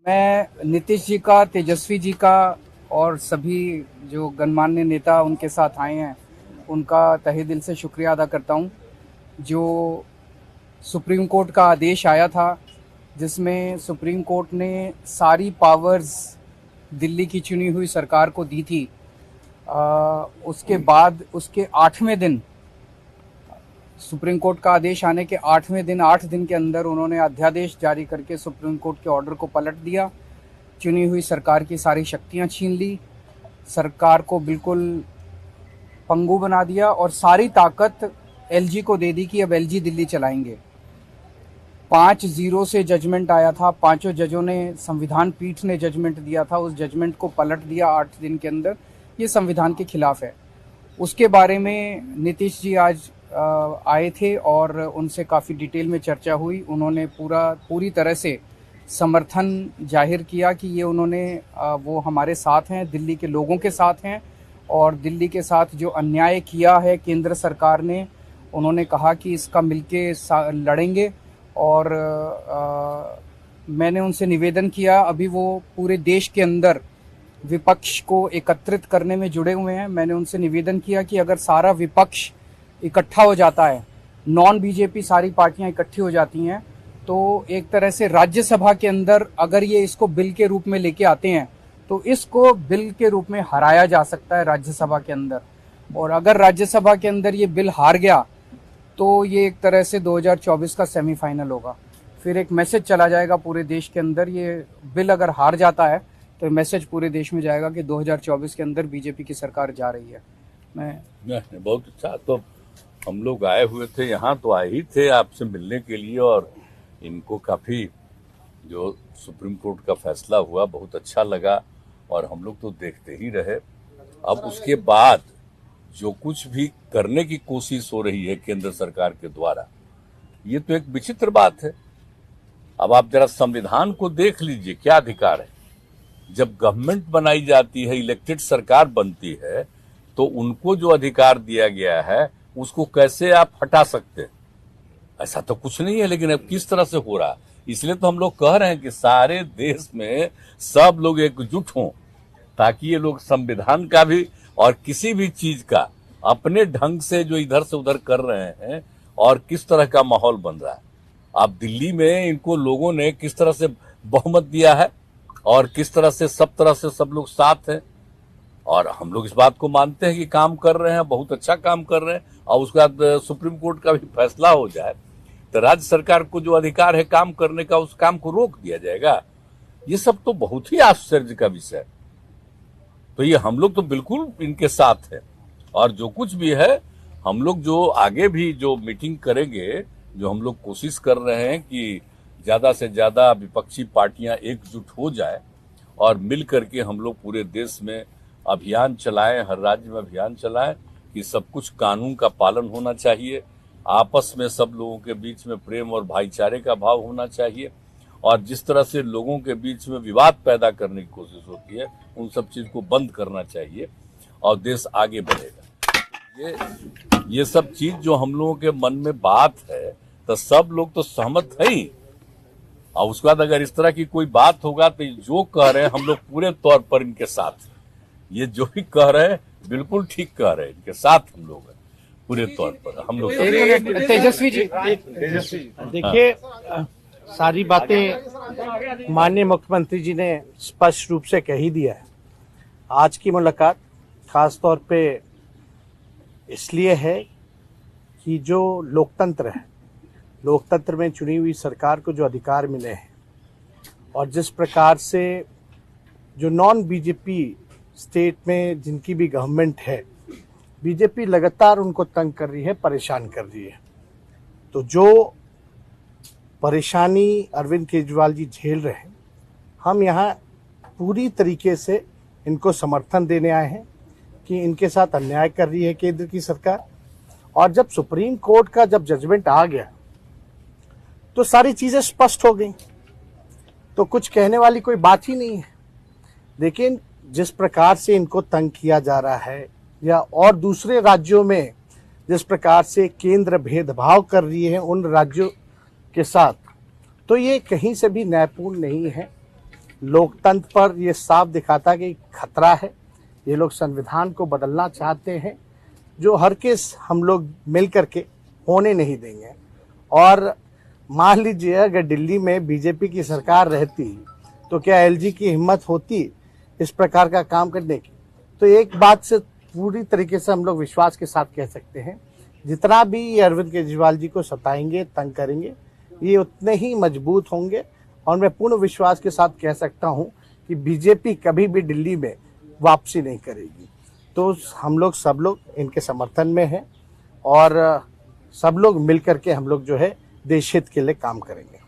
मैं नीतीश जी का, तेजस्वी जी का और सभी जो गणमान्य नेता उनके साथ आए हैं, उनका तहे दिल से शुक्रिया अदा करता हूं। जो सुप्रीम कोर्ट का आदेश आया था, जिसमें सुप्रीम कोर्ट ने सारी पावर्स दिल्ली की चुनी हुई सरकार को दी थी, उसके बाद उसके 8वें दिन, सुप्रीम कोर्ट का आदेश आने के 8वें दिन, 8 दिन के अंदर उन्होंने अध्यादेश जारी करके सुप्रीम कोर्ट के ऑर्डर को पलट दिया। चुनी हुई सरकार की सारी शक्तियां छीन ली, सरकार को बिल्कुल पंगु बना दिया और सारी ताकत एलजी को दे दी कि अब एलजी दिल्ली चलाएंगे। 5-0 से जजमेंट आया था, पांचों जजों ने, संविधान पीठ ने जजमेंट दिया था, उस जजमेंट को पलट दिया 8 दिन के अंदर। ये संविधान के खिलाफ है। उसके बारे में नीतीश जी आज आए थे और उनसे काफ़ी डिटेल में चर्चा हुई। उन्होंने पूरी तरह से समर्थन जाहिर किया कि ये वो हमारे साथ हैं, दिल्ली के लोगों के साथ हैं और दिल्ली के साथ जो अन्याय किया है केंद्र सरकार ने, उन्होंने कहा कि इसका मिलके लड़ेंगे। और मैंने उनसे निवेदन किया, अभी वो पूरे देश के अंदर विपक्ष को एकत्रित करने में जुड़े हुए हैं। मैंने उनसे निवेदन किया कि अगर सारा विपक्ष इकट्ठा हो जाता है, नॉन बीजेपी सारी पार्टियां इकट्ठी हो जाती हैं, तो एक तरह से राज्यसभा के अंदर अगर ये इसको बिल के रूप में लेके आते हैं तो इसको बिल के रूप में हराया जा सकता है राज्यसभा के अंदर। और अगर राज्यसभा के अंदर ये बिल हार गया तो ये एक तरह से 2024 का सेमीफाइनल होगा। फिर एक मैसेज चला जाएगा पूरे देश के अंदर। ये बिल अगर हार जाता है तो मैसेज पूरे देश में जाएगा कि 2024 के अंदर बीजेपी की सरकार जा रही है। मैं बहुत अच्छा, तो हम लोग आए हुए थे यहाँ, तो आए ही थे आपसे मिलने के लिए। और इनको काफी जो सुप्रीम कोर्ट का फैसला हुआ बहुत अच्छा लगा और हम लोग तो देखते ही रहे। अब उसके बाद जो कुछ भी करने की कोशिश हो रही है केंद्र सरकार के द्वारा, ये तो एक विचित्र बात है। अब आप जरा संविधान को देख लीजिए, क्या अधिकार है। जब गवर्नमेंट बनाई जाती है, इलेक्टेड सरकार बनती है, तो उनको जो अधिकार दिया गया है उसको कैसे आप हटा सकते हैं? ऐसा तो कुछ नहीं है। लेकिन अब किस तरह से हो रहा है, इसलिए तो हम लोग कह रहे हैं कि सारे देश में सब लोग एकजुट हों, ताकि ये लोग संविधान का भी और किसी भी चीज का अपने ढंग से जो इधर से उधर कर रहे हैं और किस तरह का माहौल बन रहा है। अब दिल्ली में इनको लोगों ने किस तरह से बहुमत दिया है और किस तरह से सब लोग साथ हैं, और हम लोग इस बात को मानते हैं कि काम कर रहे हैं, बहुत अच्छा काम कर रहे हैं। और उसके बाद सुप्रीम कोर्ट का भी फैसला हो जाए तो राज्य सरकार को जो अधिकार है काम करने का, उस काम को रोक दिया जाएगा। ये सब तो बहुत ही आश्चर्य का विषय है। तो ये हम लोग तो बिल्कुल इनके साथ हैं और जो कुछ भी है, हम लोग जो आगे भी जो मीटिंग करेंगे, जो हम लोग कोशिश कर रहे हैं कि ज्यादा से ज्यादा विपक्षी पार्टियां एकजुट हो जाए और मिल करके हम लोग पूरे देश में अभियान चलाएं, हर राज्य में अभियान चलाएं कि सब कुछ कानून का पालन होना चाहिए, आपस में सब लोगों के बीच में प्रेम और भाईचारे का भाव होना चाहिए, और जिस तरह से लोगों के बीच में विवाद पैदा करने की कोशिश होती है, उन सब चीज को बंद करना चाहिए और देश आगे बढ़ेगा। ये सब चीज जो हम लोगों के मन में बात है, तो सब लोग तो सहमत है ही। और उसके बाद अगर इस तरह की कोई बात होगा तो जो कह रहे हैं हम लोग पूरे तौर पर इनके साथ, ये जो भी कह रहे हैं बिल्कुल ठीक कह रहे हैं, इनके साथ हम लोग हैं पूरे तौर पर। हम लोग तेजस्वी जी, देखिए, सारी बातें माननीय मुख्यमंत्री जी ने स्पष्ट रूप से कह ही दिया है। आज की मुलाकात खास तौर पे इसलिए है कि जो लोकतंत्र है, लोकतंत्र में चुनी हुई सरकार को जो अधिकार मिले हैं और जिस प्रकार से जो नॉन बीजेपी स्टेट में जिनकी भी गवर्नमेंट है, बीजेपी लगातार उनको तंग कर रही है, परेशान कर रही है। तो जो परेशानी अरविंद केजरीवाल जी झेल रहे हैं, हम यहाँ पूरी तरीके से इनको समर्थन देने आए हैं कि इनके साथ अन्याय कर रही है केंद्र की सरकार। और जब सुप्रीम कोर्ट का जब जजमेंट आ गया तो सारी चीजें स्पष्ट हो गई, तो कुछ कहने वाली कोई बात ही नहीं है। लेकिन जिस प्रकार से इनको तंग किया जा रहा है, या और दूसरे राज्यों में जिस प्रकार से केंद्र भेदभाव कर रही है उन राज्यों के साथ, तो ये कहीं से भी न्यायपूर्ण नहीं है। लोकतंत्र पर ये साफ दिखाता कि खतरा है। ये लोग संविधान को बदलना चाहते हैं, जो हर केस हम लोग मिल करके होने नहीं देंगे। और मान लीजिए अगर दिल्ली में बीजेपी की सरकार रहती तो क्या एलजी की हिम्मत होती इस प्रकार का काम करने की? तो एक बात से पूरी तरीके से हम लोग विश्वास के साथ कह सकते हैं, जितना भी ये अरविंद केजरीवाल जी को सताएंगे, तंग करेंगे, ये उतने ही मजबूत होंगे। और मैं पूर्ण विश्वास के साथ कह सकता हूं कि बीजेपी कभी भी दिल्ली में वापसी नहीं करेगी। तो हम लोग सब लोग इनके समर्थन में हैं और सब लोग मिलकर के हम लोग जो है देश हित के लिए काम करेंगे।